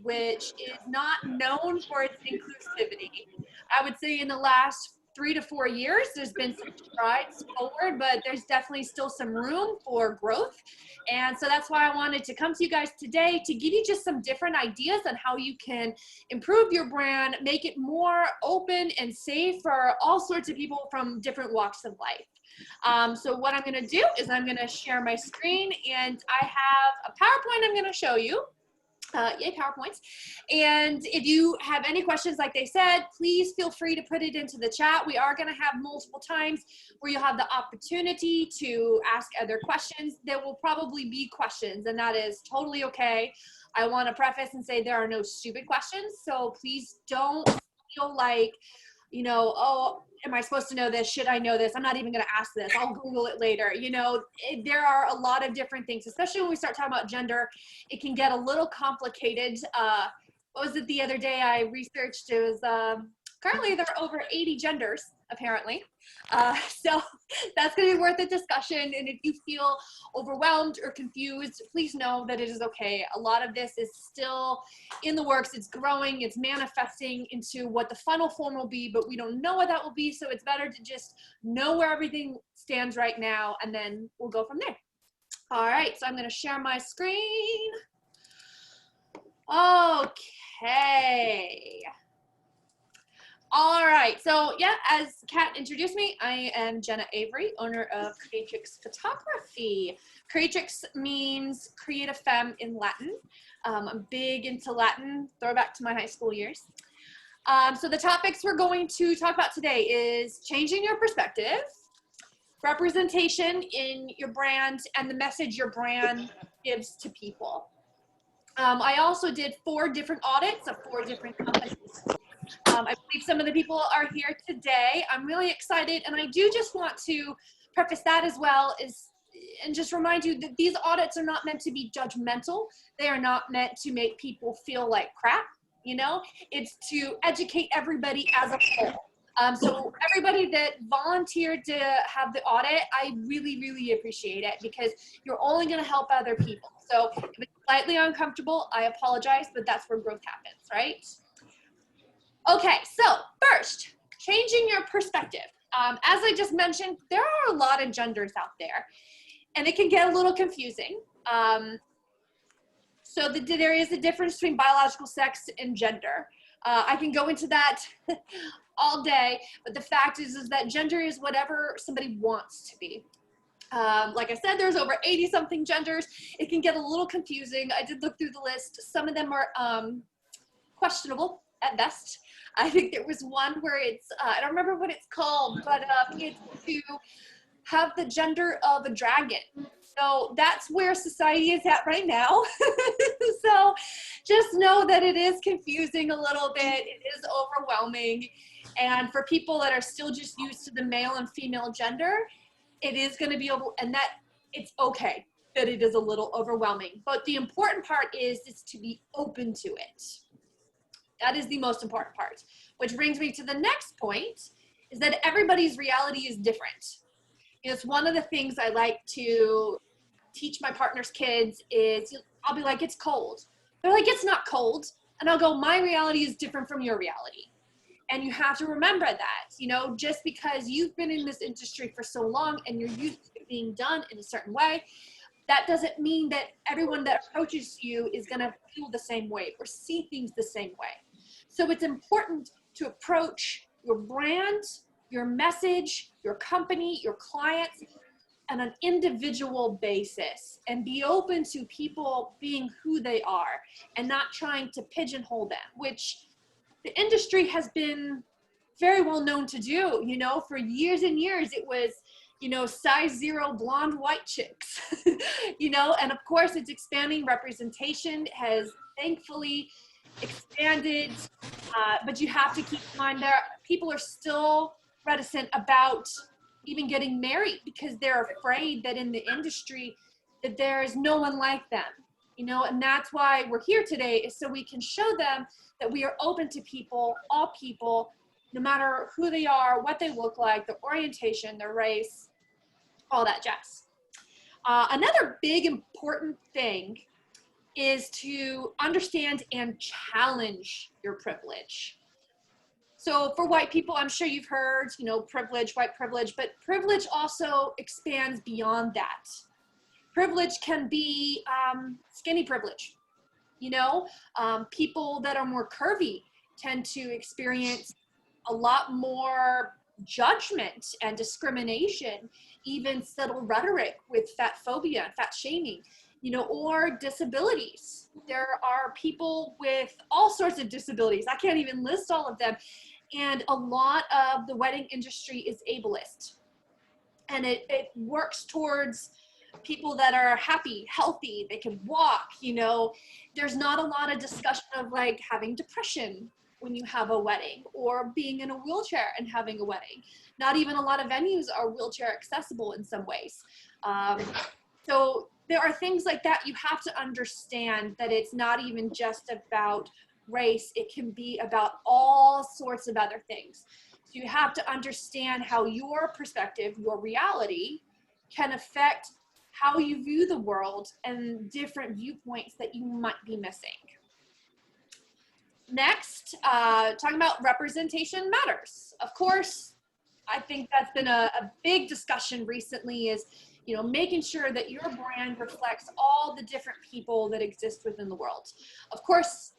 which is not known for its inclusivity. I would say in the last 3 to 4 years, there's been some strides forward, but there's definitely still some room for growth. And so that's why I wanted to come to you guys today to give you just some different ideas on how you can improve your brand, make it more open and safe for all sorts of people from different walks of life. So what I'm going to do is I'm going to share my screen, and I have a PowerPoint I'm going to show you. Yay, PowerPoints. And if you have any questions, like they said, please feel free to put it into the chat. We are going to have multiple times where you'll have the opportunity to ask other questions. There will probably be questions, and that is totally okay. I want to preface and say there are no stupid questions, so please don't feel like, you know, oh, am I supposed to know this? Should I know this? I'm not even going to ask this. I'll Google it later. You know, there are a lot of different things, especially when we start talking about gender. It can get a little complicated. What was it the other day I researched? It was currently there are over 80 genders, apparently. So that's going to be worth a discussion. And if you feel overwhelmed or confused, please know that it is okay. A lot of this is still in the works. It's growing. It's manifesting into what the final form will be, but we don't know what that will be. So it's better to just know where everything stands right now, and then we'll go from there. All right, so I'm going to share my screen. Okay. All right, so yeah, as Kat introduced me, I am Jenna Avery, owner of Creatrix Photography. Creatrix means creative femme in Latin. I'm big into Latin, throwback to my high school years. So the topics we're going to talk about today is changing your perspective, representation in your brand, and the message your brand gives to people. I also did 4 different audits of 4 different companies. I believe some of the people are here today. I'm really excited, and I do just want to preface that as well, and just remind you that these audits are not meant to be judgmental. They are not meant to make people feel like crap, you know? It's to educate everybody as a whole. So everybody that volunteered to have the audit, I really, really appreciate it, because you're only going to help other people. So if it's slightly uncomfortable, I apologize, but that's where growth happens, right? Okay, so first, changing your perspective. As I just mentioned, there are a lot of genders out there, and it can get a little confusing. So there is a difference between biological sex and gender. I can go into that all day, but the fact is that gender is whatever somebody wants to be. Like I said, there's over 80-something genders. It can get a little confusing. I did look through the list. Some of them are questionable at best. I think there was one where it's, I don't remember what it's called, but it's to have the gender of a dragon. So that's where society is at right now. So just know that it is confusing a little bit. It is overwhelming. And for people that are still just used to the male and female gender, it is going to be, and that it's okay that it is a little overwhelming. But the important part is to be open to it. That is the most important part, which brings me to the next point, is that everybody's reality is different. It's one of the things I like to teach my partner's kids is, I'll be like, it's cold. They're like, it's not cold. And I'll go, my reality is different from your reality. And you have to remember that, you know, just because you've been in this industry for so long and you're used to it being done in a certain way, that doesn't mean that everyone that approaches you is going to feel the same way or see things the same way. So it's important to approach your brand, your message, your company, your clients on an individual basis, and be open to people being who they are and not trying to pigeonhole them, which the industry has been very well known to do. You know, for years and years, it was, you know, size 0 blonde white chicks, you know, and of course it's expanding. Representation has thankfully expanded, but you have to keep in mind that people are still reticent about even getting married because they're afraid that in the industry that there is no one like them, you know, and that's why we're here today, is so we can show them that we are open to people, all people, no matter who they are, what they look like, their orientation, their race, all that jazz. Another big important thing is to understand and challenge your privilege. So for white people, I'm sure you've heard, you know, privilege, white privilege, but privilege also expands beyond that. Privilege can be skinny privilege. You know, people that are more curvy tend to experience a lot more judgment and discrimination, even subtle rhetoric with fat phobia and fat shaming, you know, or disabilities. There are people with all sorts of disabilities. I can't even list all of them. And a lot of the wedding industry is ableist. And it works towards people that are happy, healthy, they can walk, you know. There's not a lot of discussion of like having depression when you have a wedding, or being in a wheelchair and having a wedding. Not even a lot of venues are wheelchair accessible in some ways. So there are things like that. You have to understand that it's not even just about race. It can be about all sorts of other things. So you have to understand how your perspective, your reality, can affect how you view the world and different viewpoints that you might be missing. Next, talking about representation matters. Of course, I think that's been a big discussion recently, is, you know, making sure that your brand reflects all the different people that exist within the world. Of course,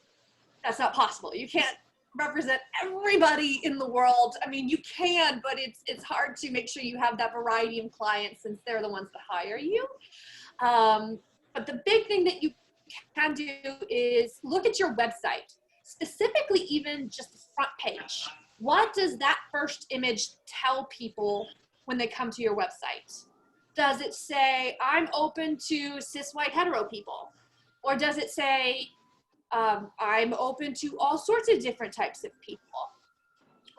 that's not possible. You can't represent everybody in the world. I mean, you can, but it's hard to make sure you have that variety of clients, since they're the ones that hire you. But the big thing that you can do is look at your website, specifically even just the front page. What does that first image tell people when they come to your website? Does it say, I'm open to cis white hetero people? Or does it say, I'm open to all sorts of different types of people?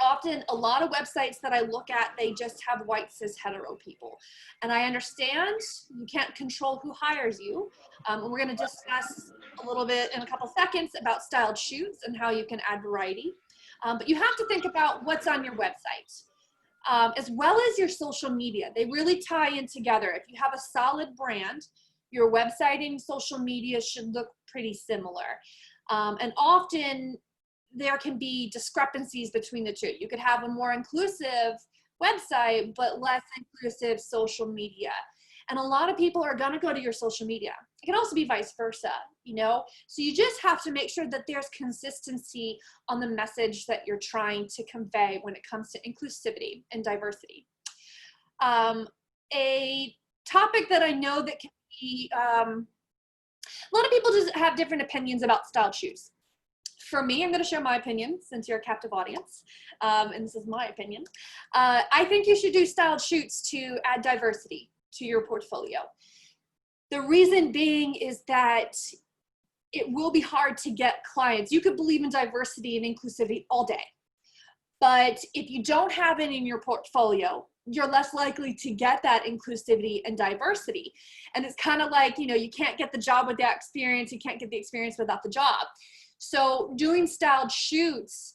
Often, a lot of websites that I look at, they just have white cis hetero people. And I understand you can't control who hires you. And we're going to discuss a little bit in a couple seconds about styled shoots and how you can add variety. But you have to think about what's on your website, as well as your social media. They really tie in together. If you have a solid brand, your website and social media should look pretty similar. And often there can be discrepancies between the two. You could have a more inclusive website, but less inclusive social media. And a lot of people are gonna go to your social media. It can also be vice versa, you know? So you just have to make sure that there's consistency on the message that you're trying to convey when it comes to inclusivity and diversity. A topic that I know that can be, a lot of people just have different opinions about styled shoes. For me, I'm going to share my opinion, since you're a captive audience, and this is my opinion. I think you should do styled shoots to add diversity to your portfolio. The reason being is that it will be hard to get clients. You could believe in diversity and inclusivity all day, but if you don't have it in your portfolio, you're less likely to get that inclusivity and diversity. And it's kind of like, you know, you can't get the job without experience, you can't get the experience without the job. So doing styled shoots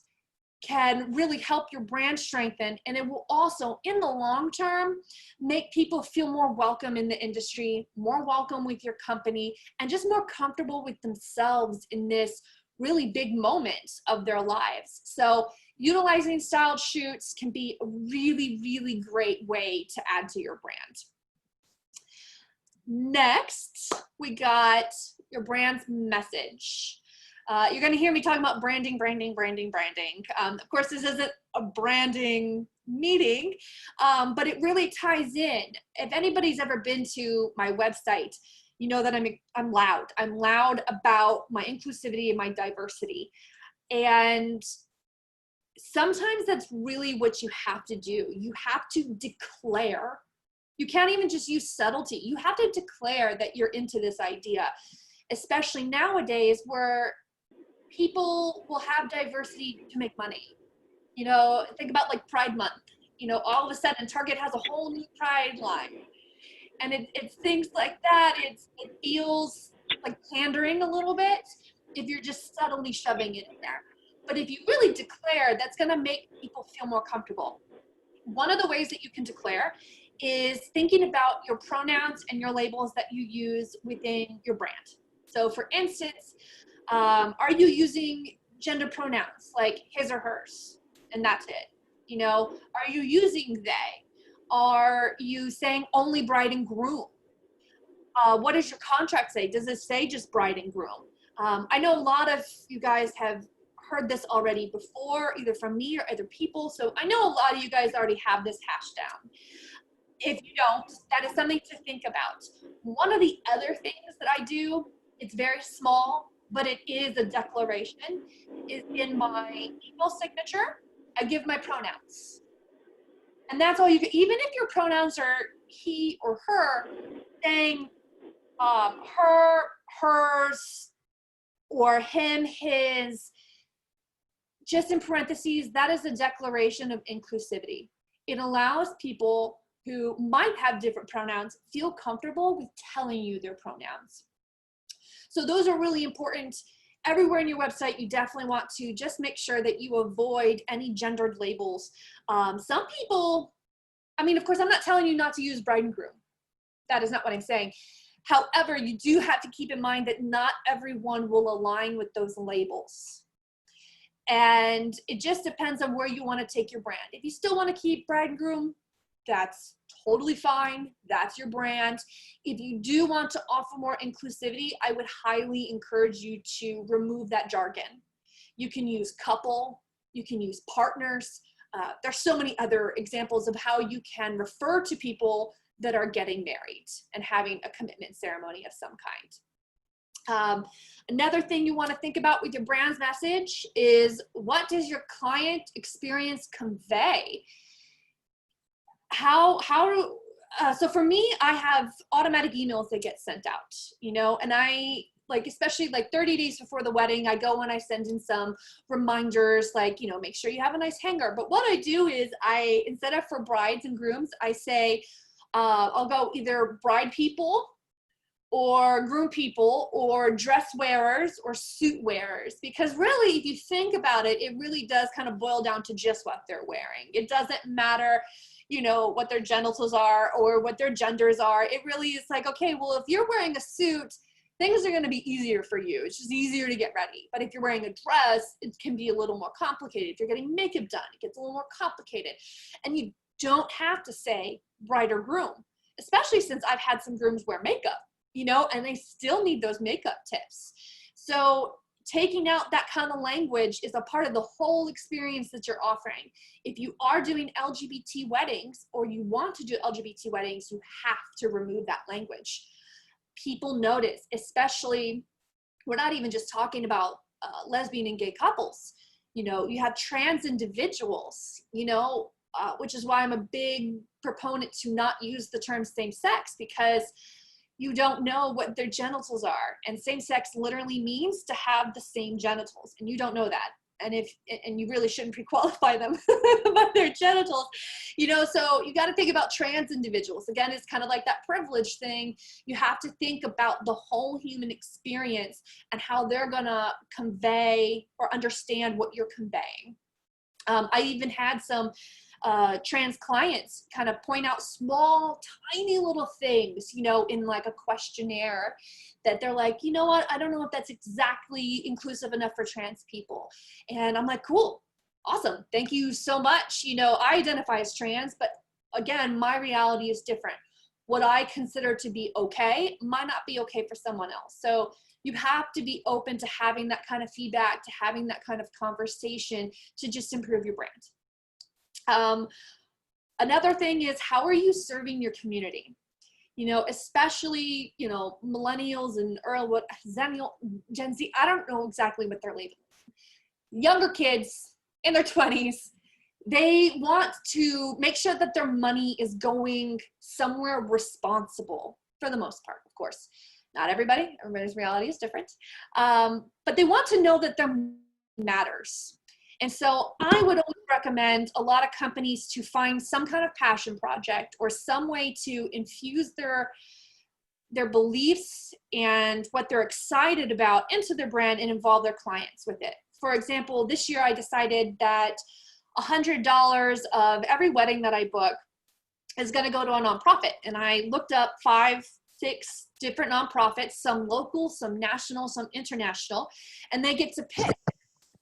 can really help your brand strengthen, and it will also, in the long term, make people feel more welcome in the industry, more welcome with your company, and just more comfortable with themselves in this really big moment of their lives. So utilizing styled shoots can be a really, really great way to add to your brand. Next, we got your brand's message. You're going to hear me talking about branding, branding, branding, branding. Of course, this isn't a branding meeting, but it really ties in. If anybody's ever been to my website, you know that I'm loud. I'm loud about my inclusivity and my diversity. And sometimes that's really what you have to do. You have to declare. You can't even just use subtlety. You have to declare that you're into this idea, especially nowadays where people will have diversity to make money. You know, think about like Pride Month. You know, all of a sudden Target has a whole new Pride line. And it's things like that. It feels like pandering a little bit if you're just subtly shoving it in there. But if you really declare, that's going to make people feel more comfortable. One of the ways that you can declare is thinking about your pronouns and your labels that you use within your brand. So for instance, are you using gender pronouns like his or hers? And that's it. You know, are you using they? Are you saying only bride and groom? What does your contract say? Does it say just bride and groom? I know a lot of you guys have heard this already before, either from me or other people. So I know a lot of you guys already have this hashed down. If you don't, that is something to think about. One of the other things that I do, it's very small, but it is a declaration, is in my email signature, I give my pronouns. And that's all you can, even if your pronouns are he or her, saying her, hers, or him, his, just in parentheses, that is a declaration of inclusivity. It allows people who might have different pronouns feel comfortable with telling you their pronouns. So those are really important. Everywhere in your website, you definitely want to just make sure that you avoid any gendered labels. Some people, I mean, of course, I'm not telling you not to use bride and groom. That is not what I'm saying. However, you do have to keep in mind that not everyone will align with those labels. And it just depends on where you want to take your brand. If you still want to keep bride and groom, that's totally fine. That's your brand. If you do want to offer more inclusivity, I would highly encourage you to remove that jargon. You can use couple, you can use partners. There's so many other examples of how you can refer to people that are getting married and having a commitment ceremony of some kind. Another thing you want to think about with your brand's message is, what does your client experience convey? So for me, I have automatic emails that get sent out, you know, and I like, especially like 30 days before the wedding, I go and I send in some reminders, like, you know, make sure you have a nice hanger. But what I do is instead of for brides and grooms, I say, I'll go either bride people or groom people or dress wearers or suit wearers, because really, if you think about it, it really does kind of boil down to just what they're wearing. It doesn't matter, you know, what their genitals are or what their genders are. It really is like, okay, well, if you're wearing a suit, things are going to be easier for you. It's just easier to get ready. But if you're wearing a dress, it can be a little more complicated. If you're getting makeup done, it gets a little more complicated. And you don't have to say bride or groom, especially since I've had some grooms wear makeup, you know, and they still need those makeup tips. So taking out that kind of language is a part of the whole experience that you're offering. If you are doing LGBT weddings or you want to do LGBT weddings, you have to remove that language. People notice, especially, we're not even just talking about lesbian and gay couples. You know, you have trans individuals, you know, which is why I'm a big proponent to not use the term same sex, because you don't know what their genitals are. And same sex literally means to have the same genitals, and you don't know that. And you really shouldn't pre-qualify them by their genitals, you know. So you got to think about trans individuals. Again, it's kind of like that privilege thing. You have to think about the whole human experience and how they're gonna convey or understand what you're conveying. I even had some trans clients kind of point out small, tiny little things, you know, in like a questionnaire that they're like, you know what, I don't know if that's exactly inclusive enough for trans people. And I'm like, cool, awesome, thank you so much. You know, I identify as trans, but again, my reality is different. What I consider to be okay might not be okay for someone else. So you have to be open to having that kind of feedback, to having that kind of conversation to just improve your brand. Another thing is, how are you serving your community? You know, especially, you know, millennials and Gen Z, I don't know exactly what they're labeled. Younger kids in their 20s, they want to make sure that their money is going somewhere responsible, for the most part, of course. Not everybody, everybody's reality is different. But they want to know that their money matters. And so I would always recommend a lot of companies to find some kind of passion project or some way to infuse their beliefs and what they're excited about into their brand and involve their clients with it. For example, this year I decided that $100 of every wedding that I book is going to go to a nonprofit. And I looked up 5 6 different nonprofits, some local, some national, some international, and they get to pick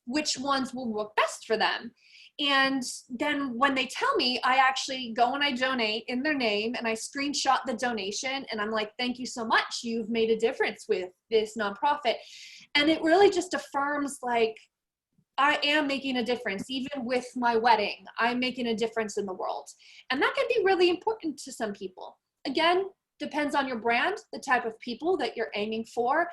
which ones will work best for them. And then when they tell me, I actually go and I donate in their name and I screenshot the donation and I'm like, thank you so much. You've made a difference with this nonprofit. And it really just affirms like, I am making a difference. Even with my wedding, I'm making a difference in the world. And that can be really important to some people. Again, depends on your brand, the type of people that you're aiming for.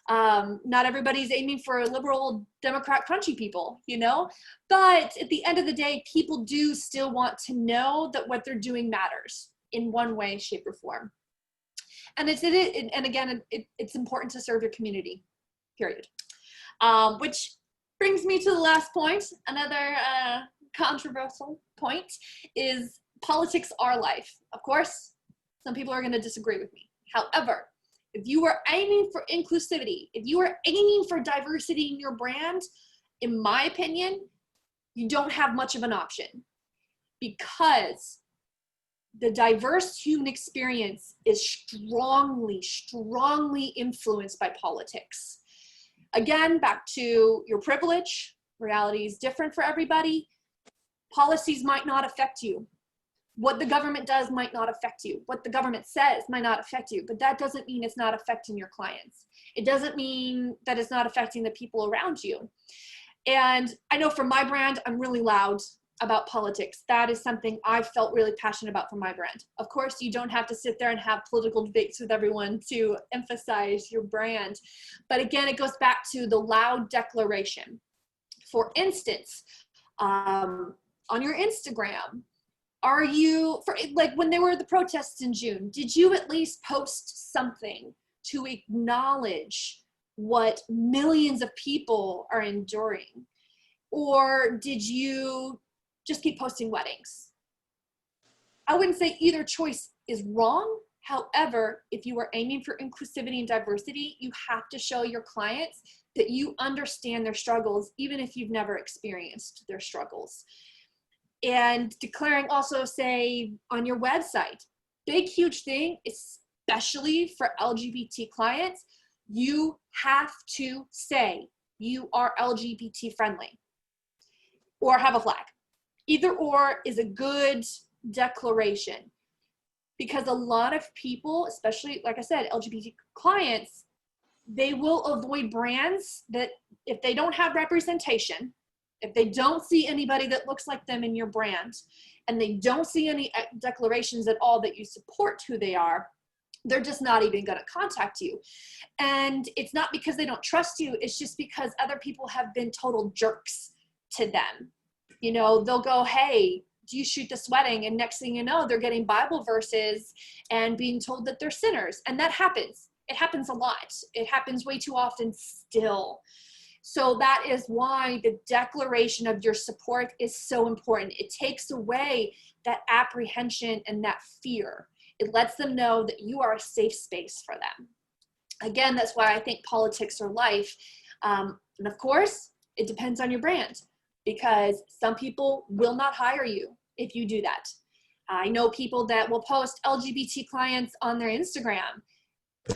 Not everybody's aiming for liberal Democrat crunchy people, you know, but at the end of the day, people do still want to know that what they're doing matters in one way, shape, or form. And it's important to serve your community, period. Which brings me to the last point. Another controversial point is politics are life. Of course, some people are going to disagree with me. However, if you are aiming for inclusivity, if you are aiming for diversity in your brand, in my opinion, you don't have much of an option, because the diverse human experience is strongly, strongly influenced by politics. Again, back to your privilege, reality is different for everybody. Policies might not affect you. What the government does might not affect you. What the government says might not affect you, but that doesn't mean it's not affecting your clients. It doesn't mean that it's not affecting the people around you. And I know for my brand, I'm really loud about politics. That is something I felt really passionate about for my brand. Of course, you don't have to sit there and have political debates with everyone to emphasize your brand. But again, it goes back to the loud declaration. For instance, on your Instagram, are you, for like when there were the protests in June, did you at least post something to acknowledge what millions of people are enduring? Or did you just keep posting weddings? I wouldn't say either choice is wrong. However, if you are aiming for inclusivity and diversity, you have to show your clients that you understand their struggles, even if you've never experienced their struggles. And declaring also, say, on your website, big, huge thing, especially for LGBT clients, you have to say you are LGBT friendly or have a flag. Either or is a good declaration, because a lot of people, especially, like I said, LGBT clients, they will avoid brands that if they don't have representation, if they don't see anybody that looks like them in your brand, and they don't see any declarations at all that you support who they are, they're just not even going to contact you. And it's not because they don't trust you, it's just because other people have been total jerks to them. You know, they'll go, hey, do you shoot this wedding? And next thing you know, they're getting Bible verses and being told that they're sinners. And that happens. It happens a lot. It happens way too often still. So that is why the declaration of your support is so important. It takes away that apprehension and that fear. It lets them know that you are a safe space for them. Again, that's why I think politics are life. And of course, it depends on your brand, because some people will not hire you if you do that. I know people that will post LGBT clients on their Instagram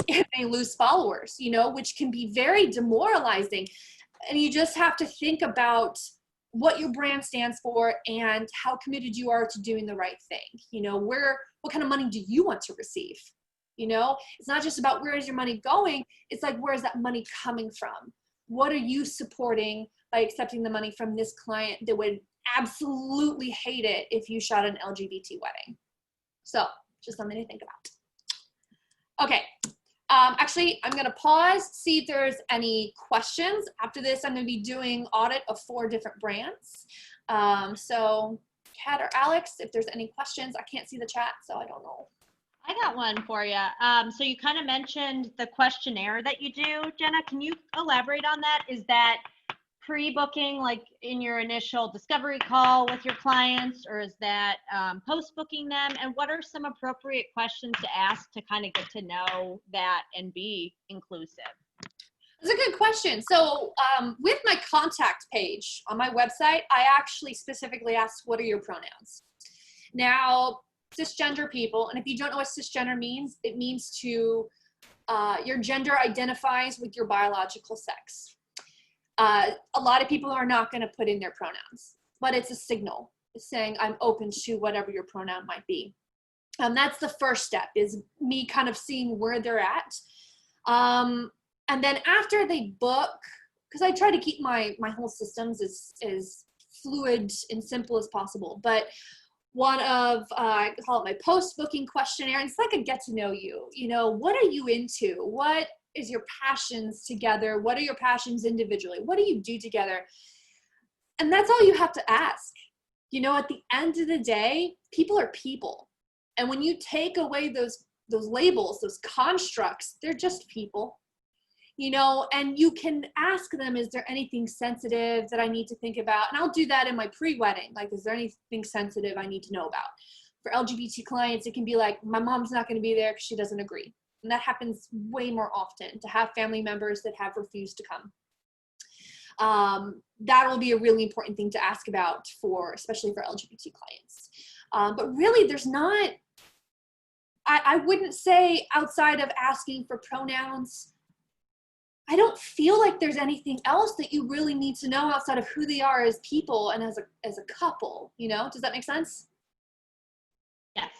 and they lose followers, you know, which can be very demoralizing. And you just have to think about what your brand stands for and how committed you are to doing the right thing. You know, what kind of money do you want to receive? You know, it's not just about where is your money going. It's like, where is that money coming from? What are you supporting by accepting the money from this client that would absolutely hate it if you shot an LGBT wedding? So just something to think about. Okay. Actually, I'm going to pause, see if there's any questions. After this, I'm going to be doing audit of 4 different brands. So Kat or Alex, if there's any questions, I can't see the chat, so I don't know. I got one for you. So you kind of mentioned the questionnaire that you do, Jenna. Can you elaborate on that? Is that pre-booking, like in your initial discovery call with your clients, or is that post-booking them? And what are some appropriate questions to ask to kind of get to know that and be inclusive? That's a good question. So with my contact page on my website, I actually specifically ask, what are your pronouns? Now, cisgender people. And if you don't know what cisgender means, it means to, your gender identifies with your biological sex. A lot of people are not going to put in their pronouns, but it's a signal. It's saying I'm open to whatever your pronoun might be. That's the first step, is me kind of seeing where they're at. And then after they book, because I try to keep my whole systems as fluid and simple as possible, but one of, I call it my post-booking questionnaire. It's like a get to know you. You know, what are you into? What is your passions together? What are your passions individually? What do you do together? And that's all you have to ask. You know, at the end of the day, people are people. And when you take away those labels, those constructs, they're just people. You know, and you can ask them, is there anything sensitive that I need to think about? And I'll do that in my pre-wedding. Like, is there anything sensitive I need to know about? For LGBT clients, it can be like, my mom's not going to be there because she doesn't agree. And that happens way more often, to have family members that have refused to come. That will be a really important thing to ask about, especially for LGBT clients. But really, there's not, I wouldn't say, outside of asking for pronouns, I don't feel like there's anything else that you really need to know outside of who they are as people and as a couple, you know? Does that make sense? Yes.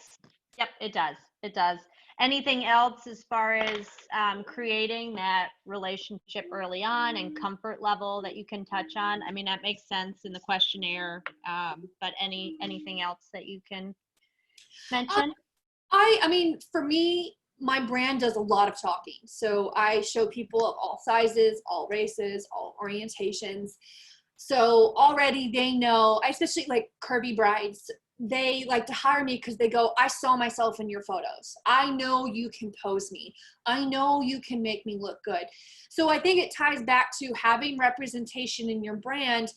Yep, it does. It does. Anything else as far as creating that relationship early on and comfort level that you can touch on? I mean, that makes sense in the questionnaire, but anything else that you can mention? I mean, for me, my brand does a lot of talking. So I show people of all sizes, all races, all orientations. So already they know, especially like curvy brides, they like to hire me because they go, I saw myself in your photos. I know you can pose me. I know you can make me look good. So I think it ties back to having representation in your brand.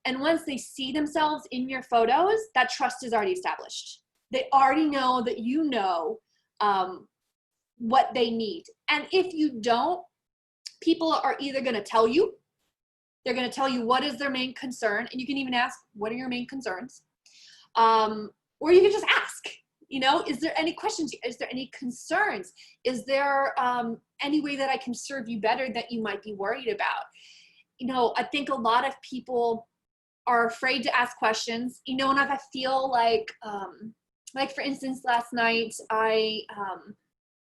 And once they see themselves in your photos, that trust is already established. They already know that you know what they need. And if you don't, people are either going to tell you, they're going to tell you what is their main concern. And you can even ask, what are your main concerns? Or you can just ask, you know, is there any questions? Is there any concerns? Is there any way that I can serve you better that you might be worried about? You know, I think a lot of people are afraid to ask questions, you know, and if I feel like for instance, last night I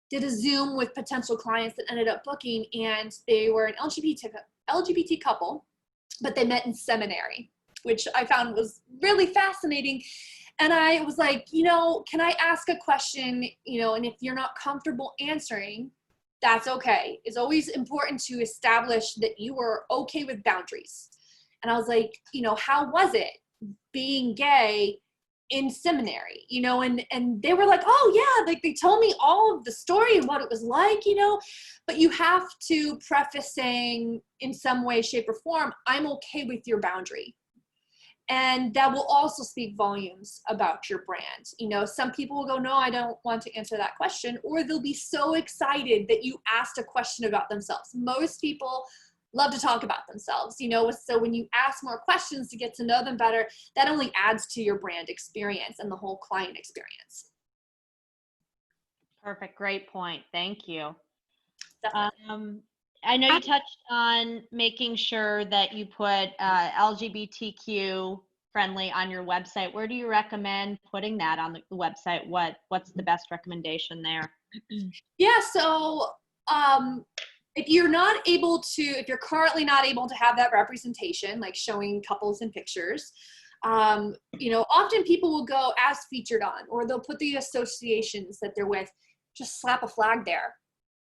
did a Zoom with potential clients that ended up booking, and they were an LGBT couple, but they met in seminary, which I found was really fascinating. And I was like, you know, can I ask a question, you know, and if you're not comfortable answering, that's okay. It's always important to establish that you are okay with boundaries. And I was like, you know, how was it being gay in seminary, you know? And they were like, oh yeah, like they told me all of the story and what it was like, you know, but you have to preface saying in some way, shape or form, I'm okay with your boundary. And that will also speak volumes about your brand. You know, some people will go, no, I don't want to answer that question, or they'll be so excited that you asked a question about themselves. Most people love to talk about themselves, you know, so when you ask more questions to get to know them better, that only adds to your brand experience and the whole client experience. Perfect. Great point. Thank you. Definitely. I know you touched on making sure that you put LGBTQ friendly on your website. Where do you recommend putting that on the website? What's the best recommendation there? Yeah, so if you're currently not able to have that representation, like showing couples in pictures, you know, often people will go as featured on, or they'll put the associations that they're with, just slap a flag there,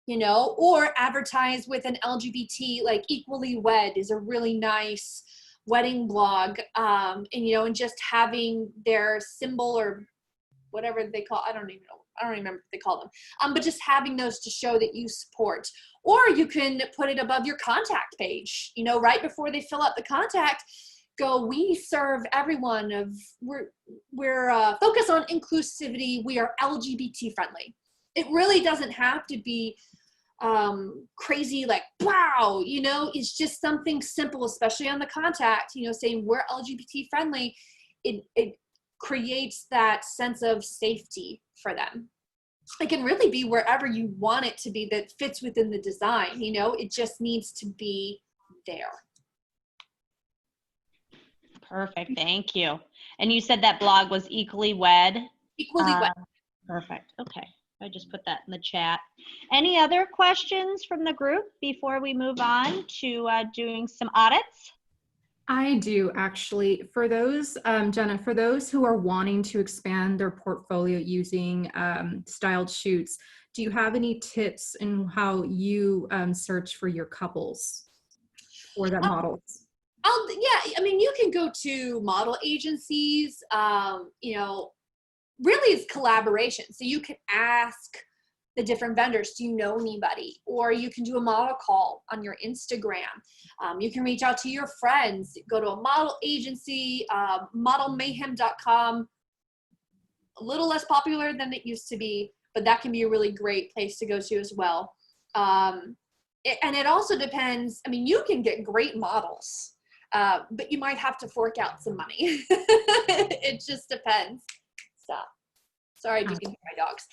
you know, or advertise with an LGBT, like Equally Wed is a really nice wedding blog, and, you know, and just having their symbol or whatever they call, I don't remember what they call them, but just having those to show that you support. Or you can put it above your contact page, you know, right before they fill out the contact, go, we serve everyone we're focused on inclusivity, we are LGBT friendly. It really doesn't have to be crazy, like, wow, you know, it's just something simple, especially on the contact, you know, saying we're LGBT friendly. It creates that sense of safety for them. It can really be wherever you want it to be that fits within the design, you know, it just needs to be there. Perfect, thank you. And you said that blog was Equally Wed? Equally Wed. Perfect, okay. I just put that in the chat. Any other questions from the group before we move on to doing some audits? I do actually. For those, Jenna, for those who are wanting to expand their portfolio using styled shoots, do you have any tips in how you search for your couples or that models? Yeah, I mean, you can go to model agencies, you know, really it's collaboration. So you can ask the different vendors, do you know anybody? Or you can do a model call on your Instagram. You can reach out to your friends, go to a model agency, modelmayhem.com, a little less popular than it used to be, but that can be a really great place to go to as well. And it also depends, I mean, you can get great models, but you might have to fork out some money. It just depends. Stop. Sorry, you can hear my dogs.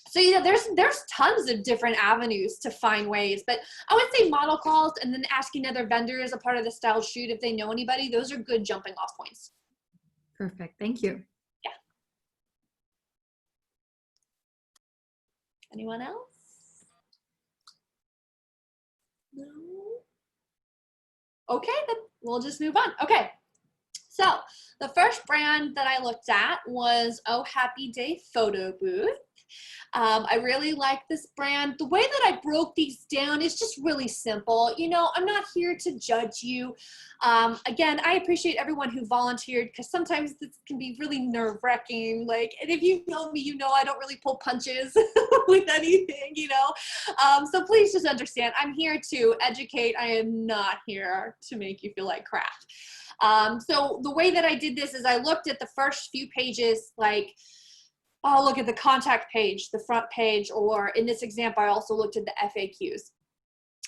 So, you know, there's tons of different avenues to find ways, but I would say model calls and then asking other vendors a part of the style shoot if they know anybody, those are good jumping off points. Perfect, thank you. Yeah. Anyone else? No? Okay, then we'll just move on. Okay. So the first brand that I looked at was Oh Happy Day Photo Booth. I really like this brand. The way that I broke these down is just really simple. You know, I'm not here to judge you. Again, I appreciate everyone who volunteered because sometimes this can be really nerve-wracking. Like, and if you know me, you know I don't really pull punches with anything, you know. So please just understand, I'm here to educate. I am not here to make you feel like crap. So the way that I did this is I looked at the first few pages, like, I'll look at the contact page, the front page, or in this example, I also looked at the FAQs.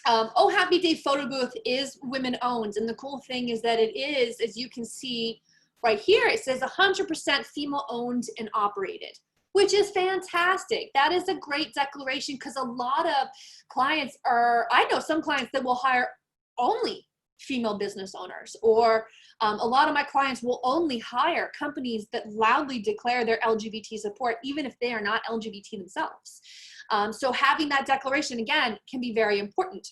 Oh Happy Day Photo Booth is women owned. And the cool thing is that it is, as you can see right here, it says 100% female owned and operated, which is fantastic. That is a great declaration because a lot of clients I know some clients that will hire only female business owners, or a lot of my clients will only hire companies that loudly declare their LGBT support, even if they are not LGBT themselves. So having that declaration, again, can be very important.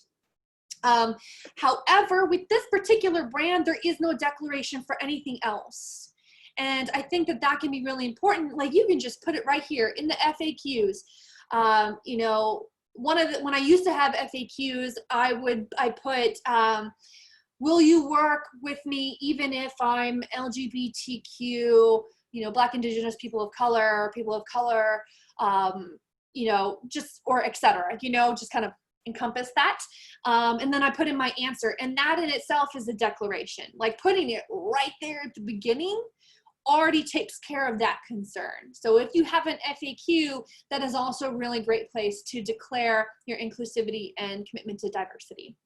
However, with this particular brand, there is no declaration for anything else. And I think that that can be really important. Like, you can just put it right here in the FAQs. You know, when I used to have FAQs, I put, will you work with me even if I'm LGBTQ, you know, Black, Indigenous, people of color, you know, just, or et cetera, you know, just kind of encompass that. And then I put in my answer, and that in itself is a declaration. Like, putting it right there at the beginning already takes care of that concern. So if you have an FAQ, that is also a really great place to declare your inclusivity and commitment to diversity.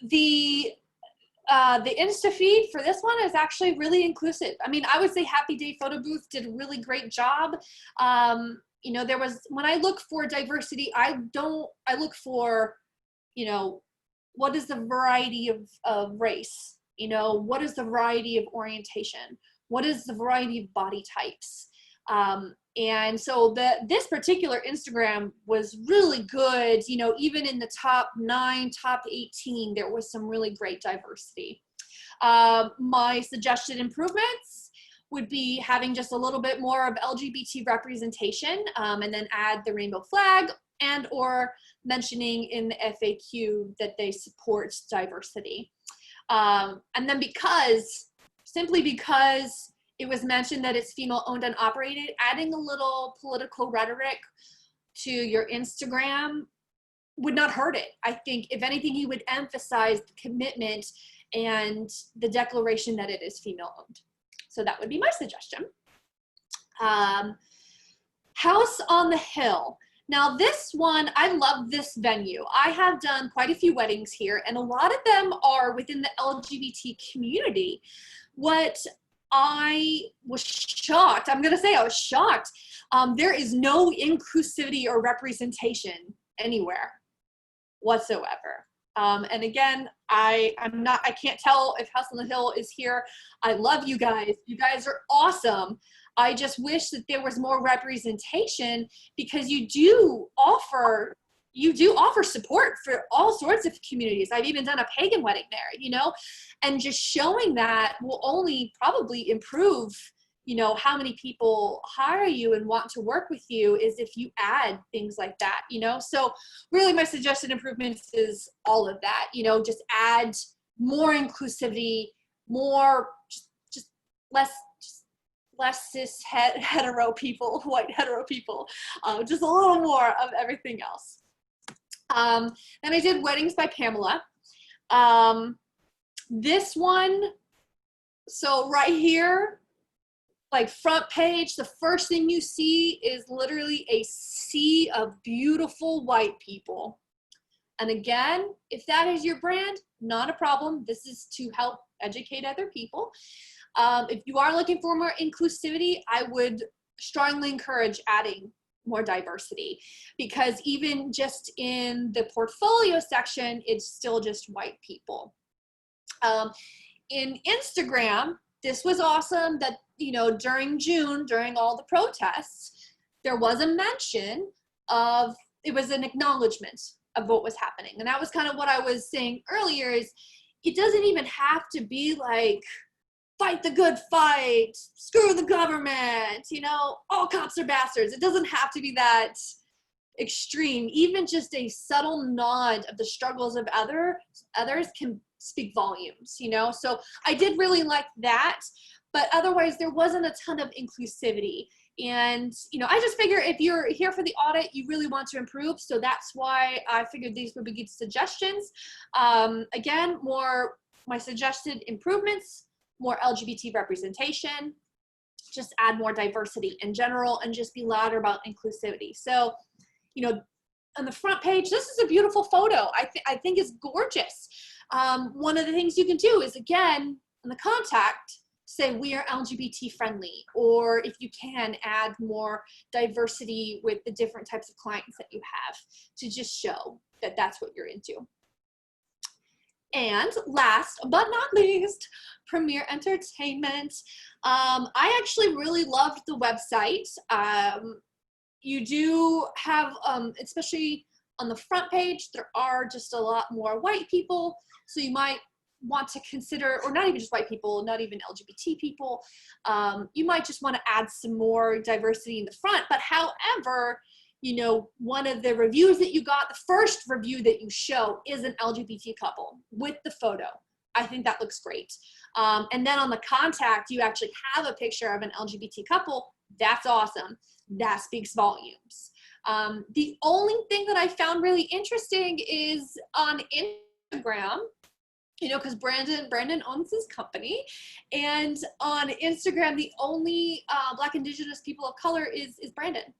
The Insta feed for this one is actually really inclusive. I mean, I would say Happy Day Photo Booth did a really great job. You know, when I look for diversity, I look for, you know, what is the variety of race? You know, what is the variety of orientation? What is the variety of body types? And so this particular Instagram was really good. You know, even in the top 9, top 18, there was some really great diversity. My suggested improvements would be having just a little bit more of LGBT representation, and then add the rainbow flag, and or mentioning in the FAQ that they support diversity. And then simply because it was mentioned that it's female owned and operated, adding a little political rhetoric to your Instagram would not hurt it. I think if anything, he would emphasize the commitment and the declaration that it is female owned. So that would be my suggestion. House on the Hill. Now this one, I love this venue. I have done quite a few weddings here, and a lot of them are within the LGBT community. What I was shocked, I'm gonna say I was shocked, there is no inclusivity or representation anywhere whatsoever. And again, I can't tell if House on the Hill is here. I love you guys. You guys are awesome. I just wish that there was more representation, because you do offer support for all sorts of communities. I've even done a pagan wedding there, you know, and just showing that will only probably improve, you know, how many people hire you and want to work with you, is if you add things like that, you know. So really my suggested improvements is all of that, you know, just add more inclusivity, more just less cis hetero people, white hetero people, just a little more of everything else. Then I did Weddings by Pamela. This one, so right here, like front page, the first thing you see is literally a sea of beautiful white people. And again, if that is your brand, not a problem. This is to help educate other people. If you are looking for more inclusivity, I would strongly encourage adding more diversity, because even just in the portfolio section, it's still just white people. In Instagram, this was awesome that, you know, during June, during all the protests, there was a mention of, it was an acknowledgement of what was happening. And that was kind of what I was saying earlier, is it doesn't even have to be like, fight the good fight, screw the government, you know, all cops are bastards. It doesn't have to be that extreme. Even just a subtle nod of the struggles of others can speak volumes, you know. So I did really like that, but otherwise there wasn't a ton of inclusivity. And, you know, I just figure if you're here for the audit, you really want to improve. So that's why I figured these would be good suggestions. Again, my suggested improvements: more LGBT representation, just add more diversity in general, and just be louder about inclusivity. So, you know, on the front page, this is a beautiful photo. I think it's gorgeous. One of the things you can do is, again, in the contact, say we are LGBT friendly, or if you can, add more diversity with the different types of clients that you have, to just show that that's what you're into. And last but not least, Premier Entertainment. I actually really loved the website. You do have, especially on the front page, there are just a lot more white people. So you might want to consider, or not even just white people, not even LGBT people, you might just want to add some more diversity in the front. But however, you know, one of the reviews that you got, the first review that you show, is an LGBT couple with the photo. I think that looks great. And then on the contact, you actually have a picture of an LGBT couple. That's awesome. That speaks volumes. The only thing that I found really interesting is on Instagram, you know, because Brandon owns his company, and on Instagram, the only Black, Indigenous, people of color is Brandon.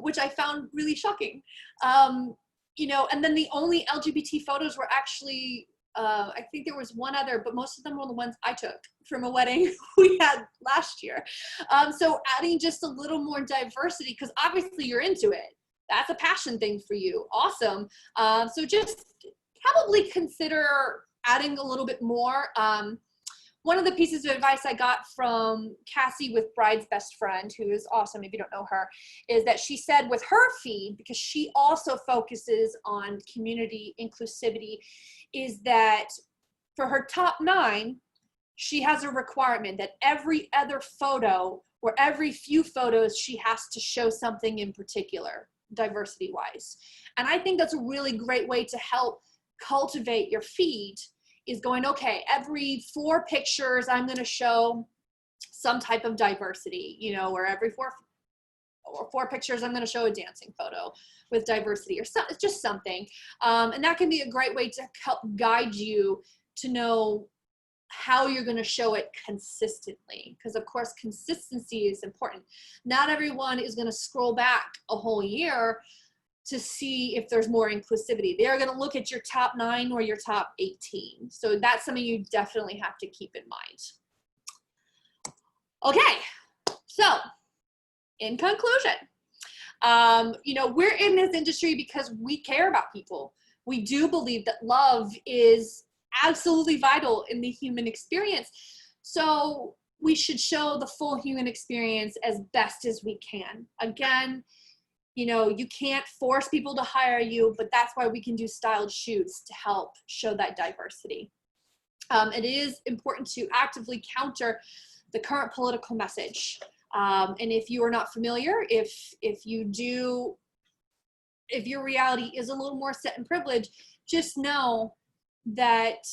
Which I found really shocking. You know, and then the only LGBT photos were actually, I think there was one other, but most of them were the ones I took from a wedding we had last year. So adding just a little more diversity, because obviously you're into it. That's a passion thing for you. Awesome. So just probably consider adding a little bit more. One of the pieces of advice I got from Cassie with Bride's Best Friend, who is awesome if you don't know her, is that she said with her feed, because she also focuses on community inclusivity, is that for her top 9, she has a requirement that every other photo, or every few photos, she has to show something in particular, diversity-wise. And I think that's a really great way to help cultivate your feed, is going, okay, every 4 pictures, I'm going to show some type of diversity, you know, or every 4 pictures, I'm going to show a dancing photo with diversity, or just something. And that can be a great way to help guide you to know how you're going to show it consistently, because of course consistency is important. Not everyone is going to scroll back a whole year to see if there's more inclusivity. They're going to look at your top 9 or your top 18. So that's something you definitely have to keep in mind. Okay, so in conclusion, you know, we're in this industry because we care about people. We do believe that love is absolutely vital in the human experience. So we should show the full human experience as best as we can. Again, you know, you can't force people to hire you, but that's why we can do styled shoots to help show that diversity. It is important to actively counter the current political message. And if you are not familiar, if your reality is a little more set in privilege, just know that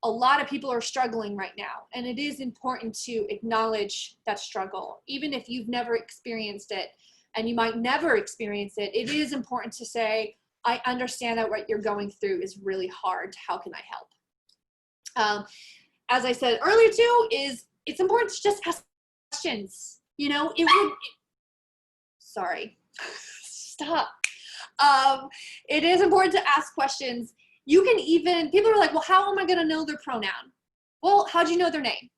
a lot of people are struggling right now. And it is important to acknowledge that struggle. Even if you've never experienced it, and you might never experience it, it is important to say, I understand that what you're going through is really hard. How can I help? As I said earlier too, it's important to just ask questions. You know, sorry, stop. It is important to ask questions. You can even, people are like, well, how am I going to know their pronoun? Well, how do you know their name?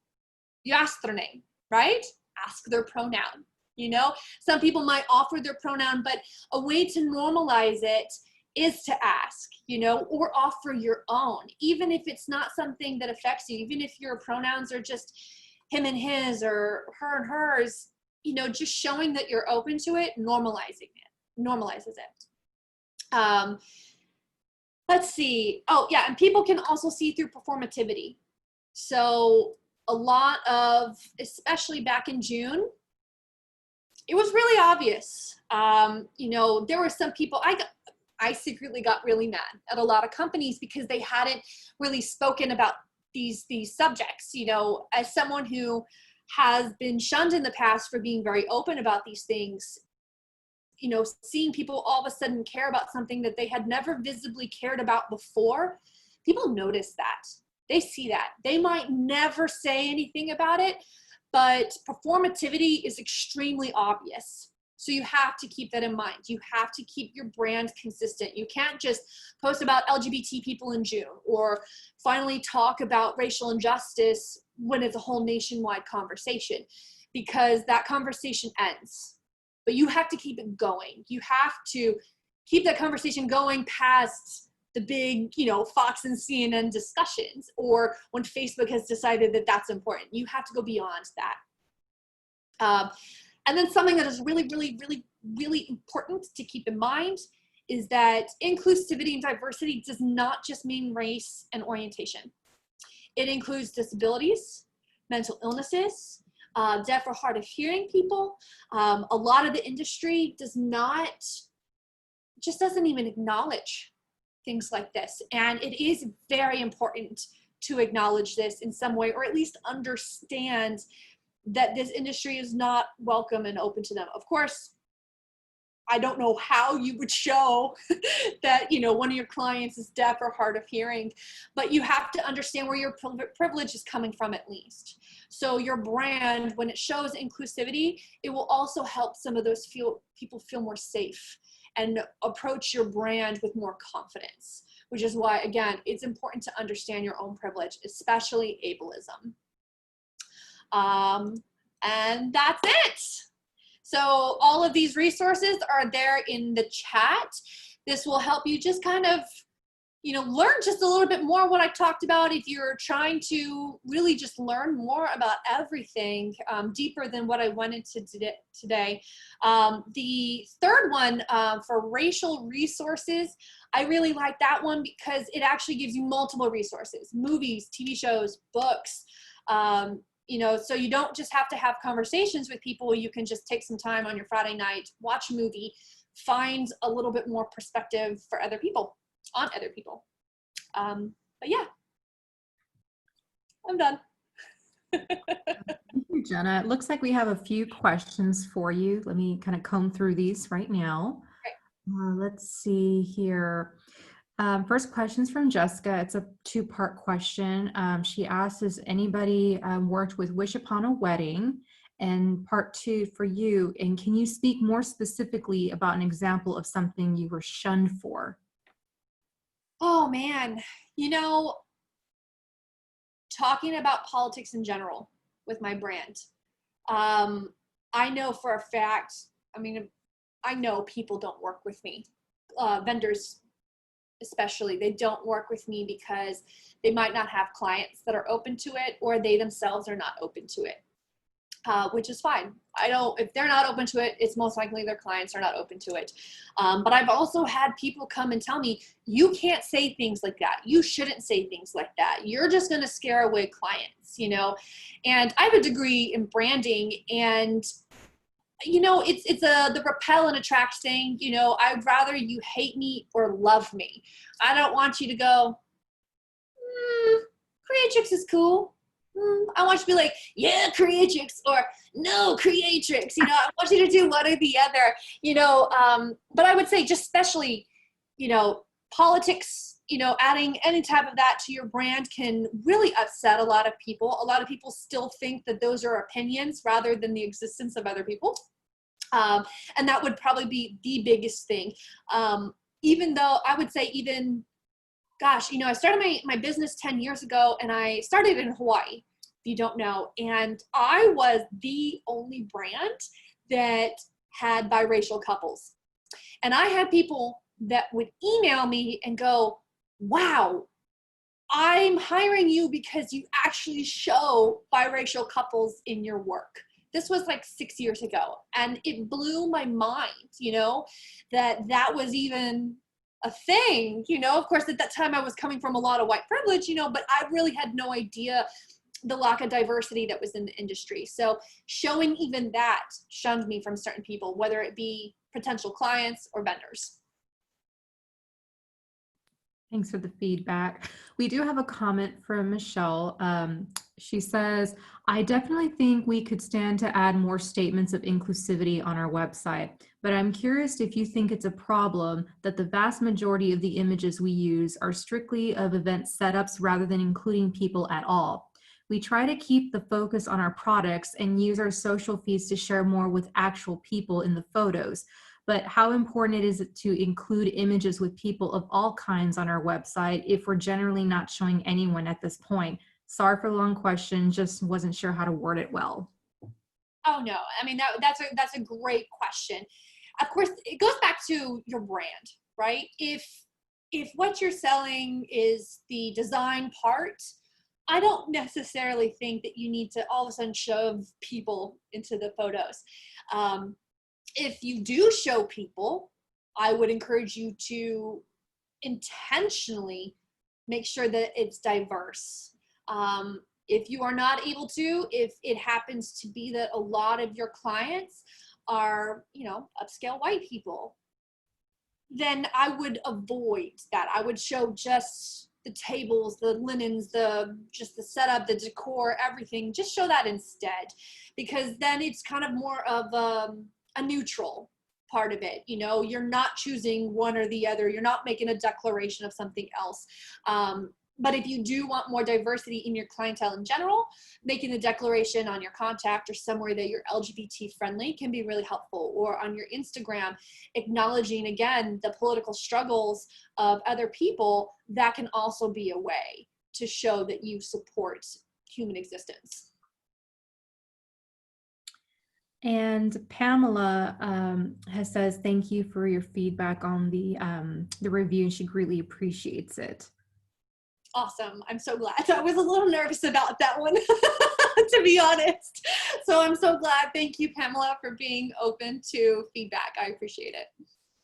You ask their name, right? Ask their pronoun. You know, some people might offer their pronoun, but a way to normalize it is to ask, you know, or offer your own, even if it's not something that affects you, even if your pronouns are just him and his or her and hers, you know, just showing that you're open to it, normalizes it. Let's see. Oh yeah, and people can also see through performativity. So a lot of, especially back in June, it was really obvious. You know, there were some people, I secretly got really mad at a lot of companies because they hadn't really spoken about these subjects. You know, as someone who has been shunned in the past for being very open about these things, you know, seeing people all of a sudden care about something that they had never visibly cared about before, people notice that. They see that. They might never say anything about it, but performativity is extremely obvious. So you have to keep that in mind. You have to keep your brand consistent. You can't just post about LGBT people in June or finally talk about racial injustice when it's a whole nationwide conversation, because that conversation ends. But you have to keep it going. You have to keep that conversation going past the big, you know, Fox and CNN discussions, or when Facebook has decided that that's important. You have to go beyond that. And then something that is really, really, really, really important to keep in mind is that inclusivity and diversity does not just mean race and orientation. It includes disabilities, mental illnesses, deaf or hard of hearing people. A lot of the industry doesn't even acknowledge things like this. And it is very important to acknowledge this in some way, or at least understand that this industry is not welcome and open to them. Of course, I don't know how you would show that, you know, one of your clients is deaf or hard of hearing, but you have to understand where your privilege is coming from at least. So your brand, when it shows inclusivity, it will also help some of those people feel more safe and approach your brand with more confidence, which is why, again, it's important to understand your own privilege, especially ableism. And that's it. So all of these resources are there in the chat. This will help you just kind of, you know, learn just a little bit more what I talked about if you're trying to really just learn more about everything deeper than what I went into today. The third one for racial resources, I really like that one because it actually gives you multiple resources, movies, TV shows, books, you know, so you don't just have to have conversations with people. You can just take some time on your Friday night, watch a movie, find a little bit more perspective for other people, on other people. But yeah, I'm done. Thank you, Jenna. It looks like we have a few questions for you. Let me kind of comb through these right now. Let's see here. First question's from Jessica. It's a two-part question. She asks, has anybody worked with Wish Upon a Wedding? And part two for you, and can you speak more specifically about an example of something you were shunned for? Oh man, you know, talking about politics in general with my brand. I know for a fact, I mean, I know people don't work with me. Vendors especially, they don't work with me because they might not have clients that are open to it, or they themselves are not open to it, which is fine. If they're not open to it, it's most likely their clients are not open to it. But I've also had people come and tell me, you can't say things like that. You shouldn't say things like that. You're just going to scare away clients, you know? And I have a degree in branding, and you know, it's the repel and attract thing. You know, I'd rather you hate me or love me. I don't want you to go, Creatrix is cool. I want you to be like, yeah, Creatrix, or no, Creatrix. You know, I want you to do one or the other, you know. But I would say just especially, you know, politics, you know, adding any type of that to your brand can really upset a lot of people. A lot of people still think that those are opinions rather than the existence of other people. And that would probably be the biggest thing. Even though I would say even, gosh, you know, I started my business 10 years ago, and I started in Hawaii, if you don't know. And I was the only brand that had biracial couples. And I had people that would email me and go, wow, I'm hiring you because you actually show biracial couples in your work. This was like 6 years ago. And it blew my mind, you know, that was even a thing, you know. Of course, at that time I was coming from a lot of white privilege, you know, but I really had no idea the lack of diversity that was in the industry. So showing even that shunned me from certain people, whether it be potential clients or vendors. Thanks for the feedback. We do have a comment from Michelle. She says, I definitely think we could stand to add more statements of inclusivity on our website, but I'm curious if you think it's a problem that the vast majority of the images we use are strictly of event setups rather than including people at all. We try to keep the focus on our products and use our social feeds to share more with actual people in the photos. But how important is it to include images with people of all kinds on our website if we're generally not showing anyone at this point? Sorry for the long question, just wasn't sure how to word it well. Oh no, I mean, that's a great question. Of course, it goes back to your brand, right? If what you're selling is the design part, I don't necessarily think that you need to all of a sudden shove people into the photos. If you do show people, I would encourage you to intentionally make sure that it's diverse. If you are not able to, if it happens to be that a lot of your clients are, you know, upscale white people, then I would avoid that. I would show just the tables, the linens, just the setup, the decor, everything. Just show that instead, because then it's kind of more of a neutral part of it. You know, you're not choosing one or the other. You're not making a declaration of something else. But if you do want more diversity in your clientele in general, making the declaration on your contact or somewhere that you're LGBT friendly can be really helpful. Or on your Instagram, acknowledging again the political struggles of other people, that can also be a way to show that you support human existence. And Pamela says, thank you for your feedback on the review, and she greatly appreciates it. Awesome. I'm so glad. I was a little nervous about that one, to be honest. So I'm so glad. Thank you, Pamela, for being open to feedback. I appreciate it.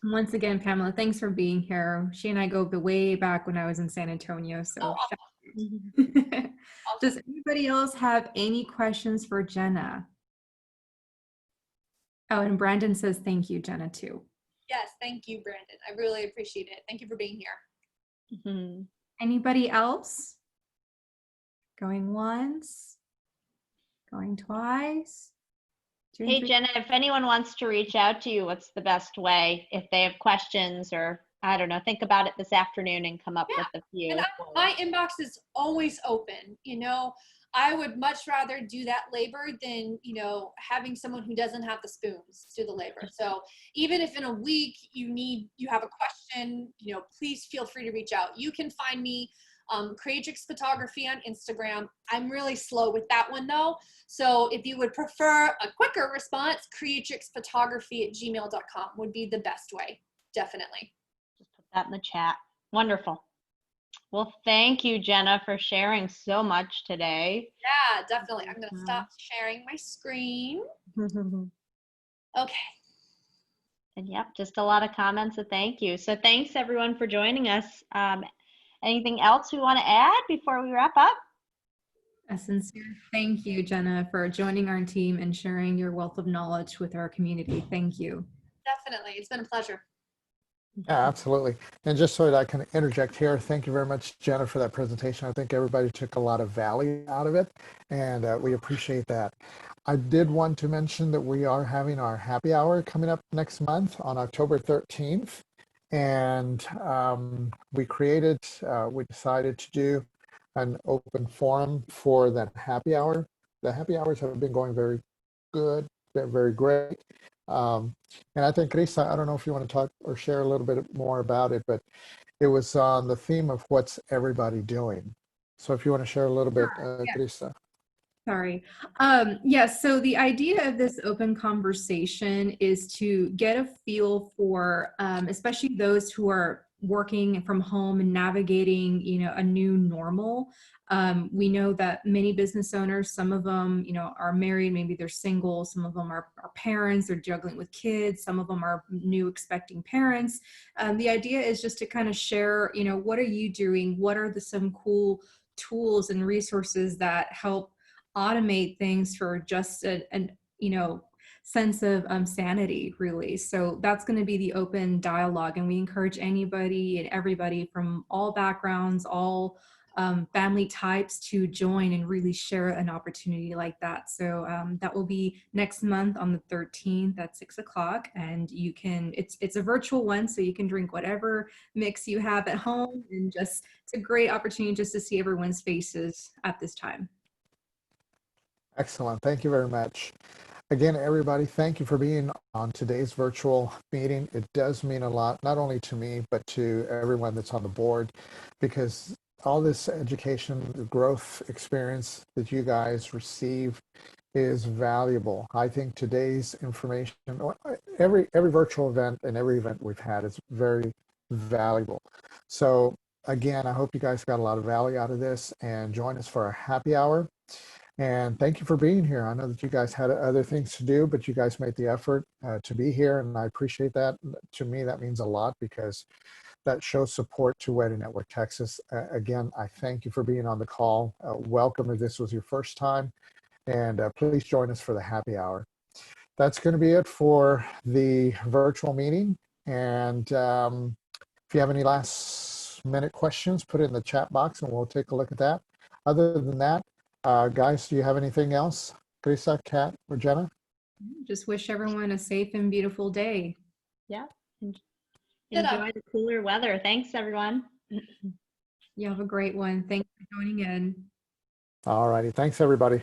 Once again, Pamela, thanks for being here. She and I go way back when I was in San Antonio. So Awesome. Does anybody else have any questions for Jenna? Oh, and Brandon says, thank you, Jenna, too. Yes, thank you, Brandon. I really appreciate it. Thank you for being here. Mm-hmm. Anybody else? Going once? Going twice? Hey, Jenna, if anyone wants to reach out to you, what's the best way if they have questions or I don't know, think about it this afternoon and come up Yeah, with a few. And my inbox is always open. I would much rather do that labor than, having someone who doesn't have the spoons do the labor. So even if in a week you have a question, please feel free to reach out. You can find me, Creatrix Photography on Instagram. I'm really slow with that one though. So if you would prefer a quicker response, creatrixphotography@gmail.com would be the best way. Definitely. Just put that in the chat. Wonderful. Well, thank you, Jenna, for sharing so much today. Yeah, definitely. I'm going to stop sharing my screen. Okay. And yep, just a lot of comments of thank you. So thanks everyone for joining us. Anything else we want to add before we wrap up? A sincere thank you, Jenna, for joining our team and sharing your wealth of knowledge with our community. Thank you. Definitely. It's been a pleasure. Yeah, absolutely. And just so that I can interject here, thank you very much, Jenna, for that presentation. I think everybody took a lot of value out of it, and we appreciate that. I did want to mention that we are having our happy hour coming up next month on October 13th. And we decided to do an open forum for that happy hour. The happy hours have been going very good, very great. And I think, Krista, I don't know if you want to talk or share a little bit more about it, but it was on the theme of what's everybody doing. So if you want to share a little bit, Krista. Sorry. Yes, so the idea of this open conversation is to get a feel for, especially those who are working from home and navigating, a new normal. We know that many business owners, some of them, are married, maybe they're single, some of them are parents, they're juggling with kids, some of them are new expecting parents. The idea is just to kind of share, what are you doing? What are some cool tools and resources that help automate things for just an sense of sanity, really. So that's going to be the open dialogue, and we encourage anybody and everybody from all backgrounds, all family types to join and really share an opportunity like that. So that will be next month on the 13th at 6 o'clock, and you can, it's a virtual one, so you can drink whatever mix you have at home, and just, it's a great opportunity just to see everyone's faces at this time. Excellent. Thank you very much. Again, everybody, thank you for being on today's virtual meeting. It does mean a lot, not only to me, but to everyone that's on the board, because all this education, growth experience that you guys receive is valuable. I think today's information, every virtual event and every event we've had is very valuable. So again, I hope you guys got a lot of value out of this, and join us for our happy hour. And thank you for being here. I know that you guys had other things to do, but you guys made the effort to be here, and I appreciate that. To me, that means a lot, because that shows support to Wedding Network Texas. Again, I thank you for being on the call. Welcome if this was your first time, and please join us for the happy hour. That's going to be it for the virtual meeting. And if you have any last minute questions, put it in the chat box and we'll take a look at that. Other than that, guys, do you have anything else? Krista, Kat, or Jenna? Just wish everyone a safe and beautiful day. Yeah. Enjoy the cooler weather. Thanks, everyone. You have a great one. Thanks for joining in. All righty. Thanks, everybody.